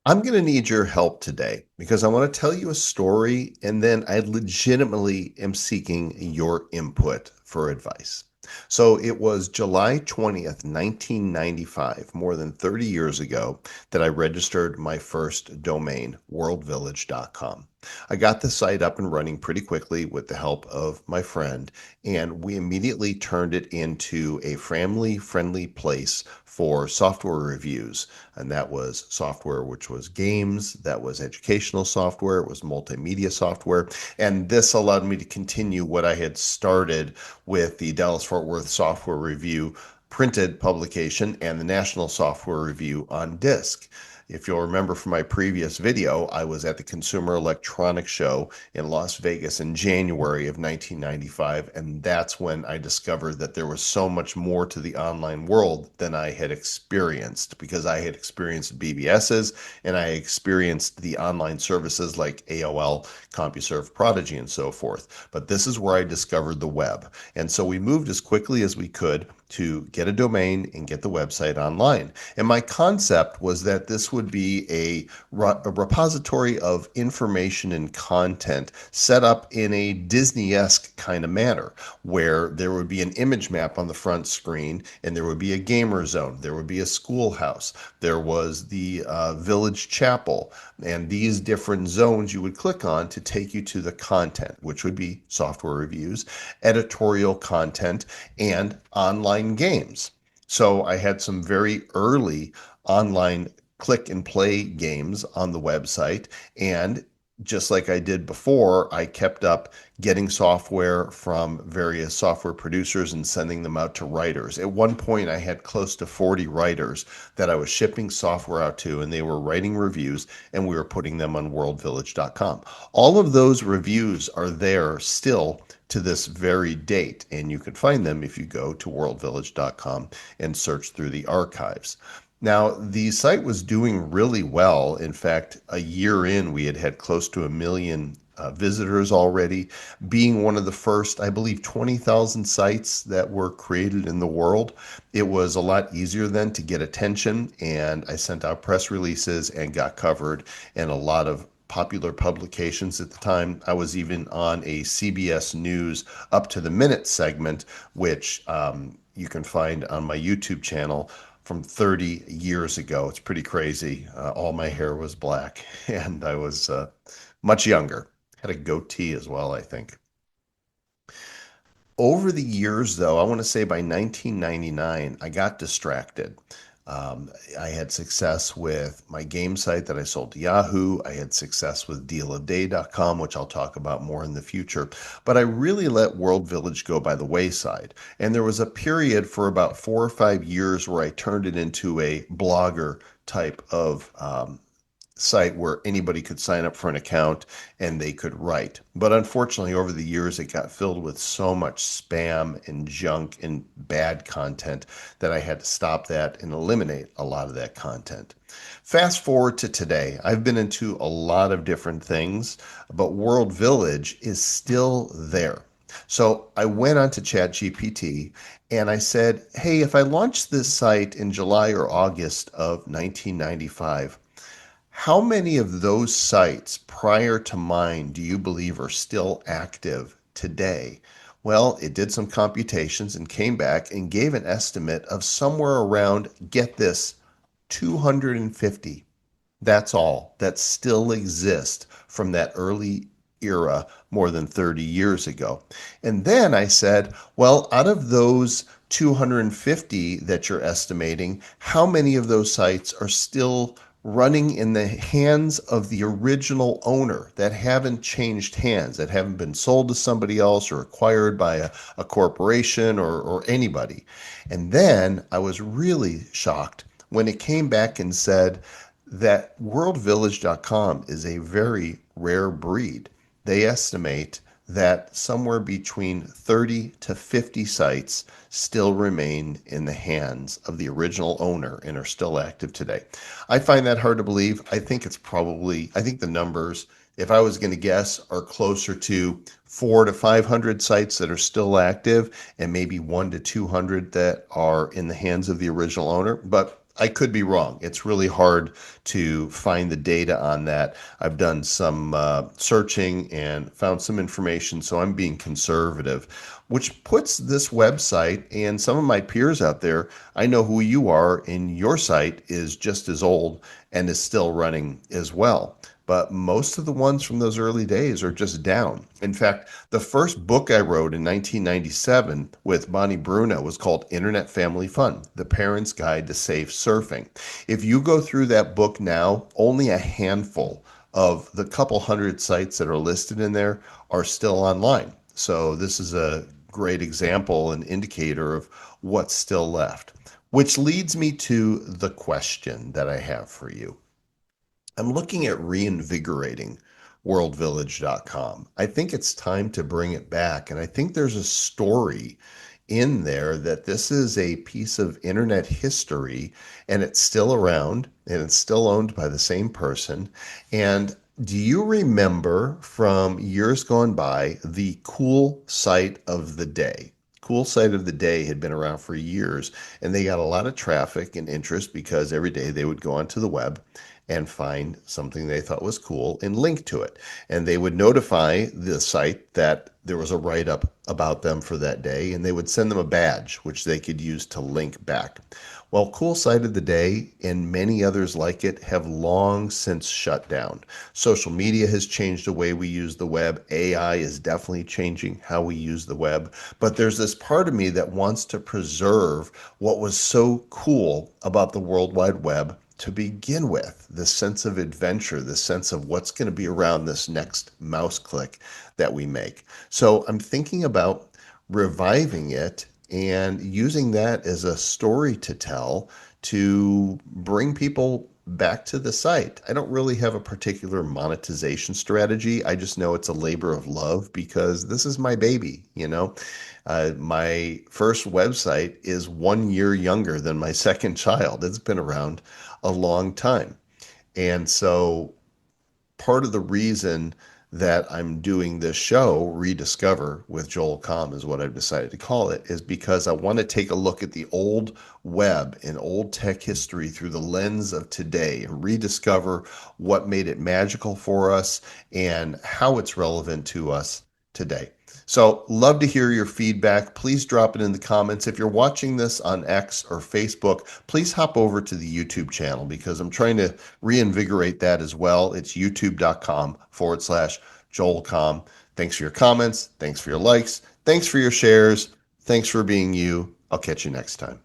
I'm going to need your help today because I want to tell you a story and then I legitimately am seeking your input for advice. So it was July 20th, 1995, more than 30 years ago, that I registered my first domain, worldvillage.com. I got the site up and running pretty quickly with the help of my friend, and we immediately turned it into a family friendly place for software reviews. And that was software which was games, that was educational software, it was multimedia software. And this allowed me to continue what I had started with the Dallas Fort Worth Software Review printed publication and the National Software Review on disc. If you'll remember from my previous video, I was at the Consumer Electronics Show in Las Vegas in January of 1995, and that's when I discovered that there was so much more to the online world than I had experienced, because I had experienced BBSs and I experienced the online services like AOL, CompuServe, Prodigy, and so forth. But this is where I discovered the web. And so we moved as quickly as we could to get a domain and get the website online. And my concept was that this would be a repository of information and content set up in a Disney-esque kind of manner, where there would be an image map on the front screen and there would be a gamer zone, there would be a schoolhouse, there was the village chapel, and these different zones you would click on to take you to the content, which would be software reviews, editorial content, and online games. So I had some very early online click and play games on the website. And just like I did before, I kept up getting software from various software producers and sending them out to writers. At one point, I had close to 40 writers that I was shipping software out to, and they were writing reviews, and we were putting them on worldvillage.com. All of those reviews are there still to this very date, and you can find them if you go to worldvillage.com and search through the archives. Now, the site was doing really well. In fact, a year in, we had had close to 1 million visitors already, being one of the first, I believe, 20,000 sites that were created in the world. It was a lot easier then to get attention, and I sent out press releases and got covered in a lot of popular publications at the time. I was even on a CBS News Up to the Minute segment, which you can find on my YouTube channel from 30 years ago. It's pretty crazy. All my hair was black and I was much younger. Had a goatee as well, I think. Over the years, though, I want to say by 1999, I got distracted. I had success with my game site that I sold to Yahoo. I had success with dealaday.com, which I'll talk about more in the future. But I really let World Village go by the wayside. And there was a period for about 4 or 5 years where I turned it into a blogger type of site where anybody could sign up for an account and they could write. But unfortunately, over the years, it got filled with so much spam and junk and bad content that I had to stop that and eliminate a lot of that content. Fast forward to today, I've been into a lot of different things, but World Village is still there. So I went on to ChatGPT and I said, hey, if I launched this site in July or August of 1995, how many of those sites prior to mine do you believe are still active today? Well, it did some computations and came back and gave an estimate of somewhere around, get this, 250. That's all that still exist from that early era more than 30 years ago. And then I said, well, out of those 250 that you're estimating, how many of those sites are still running in the hands of the original owner that haven't changed hands, that haven't been sold to somebody else or acquired by a corporation or anybody? And then I was really shocked when it came back and said that worldvillage.com is a very rare breed. They estimate that somewhere between 30 to 50 sites still remain in the hands of the original owner and are still active today. I find that hard to believe. I think the numbers, if I was going to guess, are closer to 400 to 500 sites that are still active and maybe 100 to 200 that are in the hands of the original owner. But I could be wrong. It's really hard to find the data on that. I've done some searching and found some information, so I'm being conservative, which puts this website and some of my peers out there. I know who you are, and your site is just as old and is still running as well. But most of the ones from those early days are just down. In fact, the first book I wrote in 1997 with Bonnie Bruno was called Internet Family Fun: The Parent's Guide to Safe Surfing. If you go through that book now, only a handful of the couple hundred sites that are listed in there are still online. So this is a great example and indicator of what's still left. Which leads me to the question that I have for you. I'm looking at reinvigorating worldvillage.com. I think it's time to bring it back. And I think there's a story in there that this is a piece of internet history and it's still around and it's still owned by the same person. And do you remember from years gone by the cool site of the day? Cool site of the day had been around for years and they got a lot of traffic and interest because every day they would go onto the web and find something they thought was cool and link to it. And they would notify the site that there was a write up about them for that day, and they would send them a badge, which they could use to link back. Well, Cool Site of the Day and many others like it have long since shut down. Social media has changed the way we use the web. AI is definitely changing how we use the web. But there's this part of me that wants to preserve what was so cool about the World Wide Web to begin with, this sense of adventure, this sense of what's going to be around this next mouse click that we make. So I'm thinking about reviving it and using that as a story to tell to bring people back to the site. I don't really have a particular monetization strategy. I just know it's a labor of love because this is my baby. My first website is 1 year younger than my second child. It's been around a long time. And so part of the reason that I'm doing this show, Rediscover with Joel Comm is what I've decided to call it, is because I want to take a look at the old web and old tech history through the lens of today and rediscover what made it magical for us and how it's relevant to us today. So, love to hear your feedback. Please drop it in the comments. If you're watching this on X or Facebook, please hop over to the YouTube channel because I'm trying to reinvigorate that as well. It's youtube.com/JoelComm. Thanks for your comments. Thanks for your likes. Thanks for your shares. Thanks for being you. I'll catch you next time.